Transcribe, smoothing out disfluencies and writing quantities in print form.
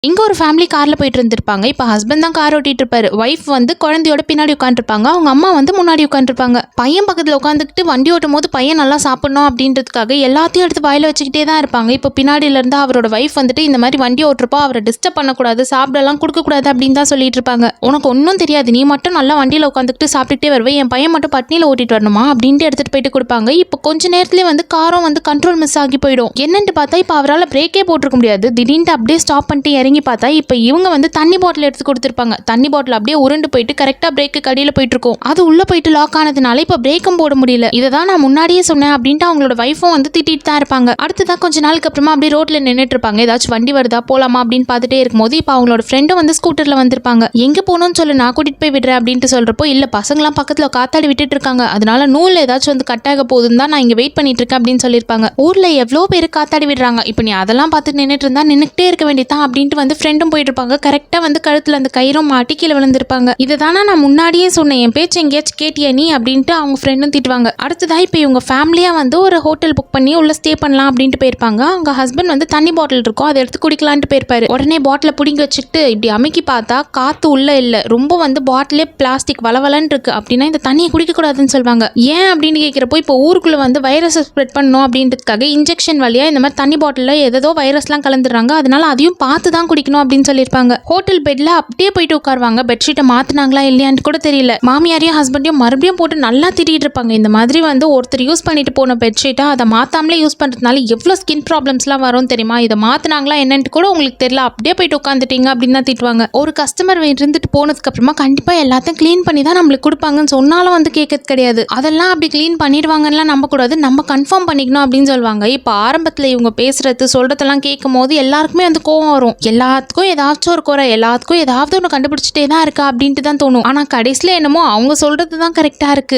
இங்க ஒரு ஃபேமிலி கார்ல போயிட்டு இருந்திருப்பாங்க. இப்ப ஹஸ்பண்ட் தான் கார் ஓட்டிட்டு இருப்பாரு. ஒய்ஃப் வந்து குழந்தையோட பின்னாடி உட்காந்துருப்பாங்க. அவங்க அம்மா வந்து முன்னாடி உட்காந்துருப்பாங்க. பையன் பக்கத்துல உட்காந்துக்கிட்டு வண்டி ஓட்டும் போது பையன் நல்லா சாப்பிடணும் அப்படின்றதுக்காக எல்லாத்தையும் எடுத்து வாயில வச்சுக்கிட்டே தான் இருப்பாங்க. இப்போ பின்னாடியில இருந்து அவரோட ஒய்ஃப் வந்துட்டு இந்த மாதிரி வண்டி ஓட்டுறப்போ அவரை டிஸ்டர்ப் பண்ணக்கூடாது, சாப்பிடலாம் கொடுக்கக்கூடாது அப்படின்னு தான் சொல்லிட்டு இருப்பாங்க. உனக்கு ஒன்றும் தெரியாது, நீ மட்டும் நல்லா வண்டியில உட்காந்துக்கிட்டு சாப்பிட்டுட்டே வருவேன், என் பையன் மட்டும் பட்னியில ஓட்டிட்டு வரணுமா அப்படின்ட்டு எடுத்துட்டு போயிட்டு கொடுப்பாங்க. இப்போ கொஞ்ச நேரத்துலேயே வந்து காரும் வந்து கண்ட்ரோல் மிஸ் ஆகி போயிடும். என்னன்னு பார்த்தா இப்போ அவரால் பிரேக்கே போட்டிருக்க முடியாது. திடீர்னு அப்படியே ஸ்டாப் பண்ணிட்டு இறங்கி பார்த்தா இப்போ இவங்க வந்து தண்ணி பாட்டில் எடுத்து கொடுத்துருப்பாங்க. தண்ணி பாட்டில் அப்படியே உருண்டு போயிட்டு கரெக்டா பிரேக்கு கடியில் போயிட்டு இருக்கும். அது உள்ள போயிட்டு லாக் ஆனதுனால இப்போ பிரேக்கும் போட முடியல. இதை தான் நான் முன்னாடியே சொன்னேன் அப்படின்ட்டு அவங்களோட வைஃபும் வந்து திட்டிட்டு தான் இருப்பாங்க. அடுத்ததான் கொஞ்ச நாளுக்கு அப்புறமா அப்படியே ரோட்ல நின்றுட்டு இருப்பாங்க. ஏதாச்சும் வண்டி வருதா போலாமா அப்படின்னு பார்த்துட்டே இருக்கும்போது இப்போ அவங்களோட ஃப்ரெண்டும் வந்து ஸ்கூட்டர்ல வந்திருப்பாங்க. எங்க போகணும்னு சொல்லு, நான் கூட்டிட்டு போய் விடுறேன் அப்படின்ட்டு சொல்றப்போ, இல்ல பசங்களாம் பக்கத்துல காத்தாடி விட்டுட்டு இருக்காங்க, அதனால நூல் ஏதாச்சும் வந்து கட்டாக போகுதுன்னு தான் நான் இங்க வெயிட் பண்ணிட்டு இருக்கேன் அப்படின்னு சொல்லியிருப்பாங்க. ஊர்ல எவ்வளோ பேர் காத்தாடி விடுறாங்க, இப்போ நீ அதெல்லாம் பார்த்து நின்றுட்டு இருந்தா நின்றுட்டே இருக்க வேண்டியதான் அப்படின்ட்டு வந்து ஃப்ரெண்டும் போயிட்டு இருப்பாங்க. கரெக்டா வந்து கழுத்துல அந்த கயிறும் மாட்டி கீழே விழுந்திருப்பாங்க. இதை தானே நான் முன்னாடியே சொன்னேன், என் பேச்சு எங்கேயாச்சும் கேட்டியா நீ அப்படின்ட்டு அவங்க ஃப்ரெண்டும் திட்டுவாங்க. அடுத்ததா இப்போ இவங்க ஃபேமிலியா வந்து ஒரு ஹோட்டல் புக் பண்ணி உள்ள ஸ்டே பண்ணலாம் அப்படின்ட்டு போயிருப்பாங்க. அவங்க ஹஸ்பண்ட் வந்து தண்ணி பாட்டில் இருக்கும், அதை எடுத்து குடிக்கலான்ட்டு போயிருப்பாரு. உடனே பாட்டிலை பிடிங்கி வச்சுக்கிட்டு இப்படி அமைக்கி பார்த்தா காத்து உள்ள இல்ல, ரொம்ப வந்து பாட்டிலே பிளாஸ்டிக் வளவலன்னு இருக்கு. அப்படின்னா இந்த தண்ணியை குடிக்க கூடாதுன்னு சொல்லுவாங்க. ஏன் அப்படின்னு கேட்கிறப்போ, இப்போ ஊருக்குள்ள வந்து வைரஸ் ஸ்ப்ரெட் பண்ணணும் அப்படின்றதுக்காக இன்ஜெக்ஷன் வழியா இந்த மாதிரி தண்ணி பாட்டில ஏதோ வைரஸ்லாம் கலந்துடுறாங்க, அதனால அதையும் பார்த்து தான் குடிக்கணும் அப்படின்னு சொல்லியிருப்பாங்க. ஹோட்டல் பெட்ல அப்படியே போயிட்டு உட்காருவாங்க. பெட்ஷீட்டை மாத்தினாங்களா இல்லையான்னு கூட தெரியல. மாமியாரையும் ஹஸ்பண்டையும் மறுபடியும் போட்டு நல்லா திட்டிட்டு இருப்பாங்க. இந்த மாதிரி வந்து ஒருத்தர் யூஸ் பண்ணிட்டு போன பெட்ஷீட்டை அதை மாத்தாமலே யூஸ் பண்றதுனால எவ்வளவு ஸ்கின் ப்ராப்ளம்ஸ்லாம் வரும் தெரியுமா, இதை மாத்தினாங்களா என்னன்னு கூட உங்களுக்கு தெரியல, அப்படியே போயிட்டு உட்காந்துட்டீங்க அப்படின்னு தான் திட்டுவாங்க. ஒரு கஸ்டமர் இருந்துட்டு போனதுக்கு அப்புறமா கண்டிப்பா எல்லாத்தையும் கிளீன் பண்ணி தான் நம்மளுக்கு கொடுப்பாங்கன்னு சொன்னாலும் வந்து கேட்கறது கிடையாது. அதெல்லாம் அப்படி கிளீன் பண்ணிடுவாங்கன்னு நம்ப கூடாது, நம்ம கன்ஃபார்ம் பண்ணிக்கணும் அப்படின்னு சொல்லுவாங்க. இப்போ ஆரம்பத்துல இவங்க பேசுறது சொல்றதெல்லாம் கேட்கும் போது எல்லாருக்குமே வந்து கோவம் வரும். எல்லாத்துக்கும் ஏதாச்சும் ஒரு குறை, எல்லாத்துக்கும் ஏதாவது ஒன்று கண்டுபிடிச்சிட்டே தான் இருக்கா அப்படின்ட்டு தான் தோணும். ஆனா கடைசியில என்னமோ அவங்க சொல்றது தான் கரெக்டா இருக்கு.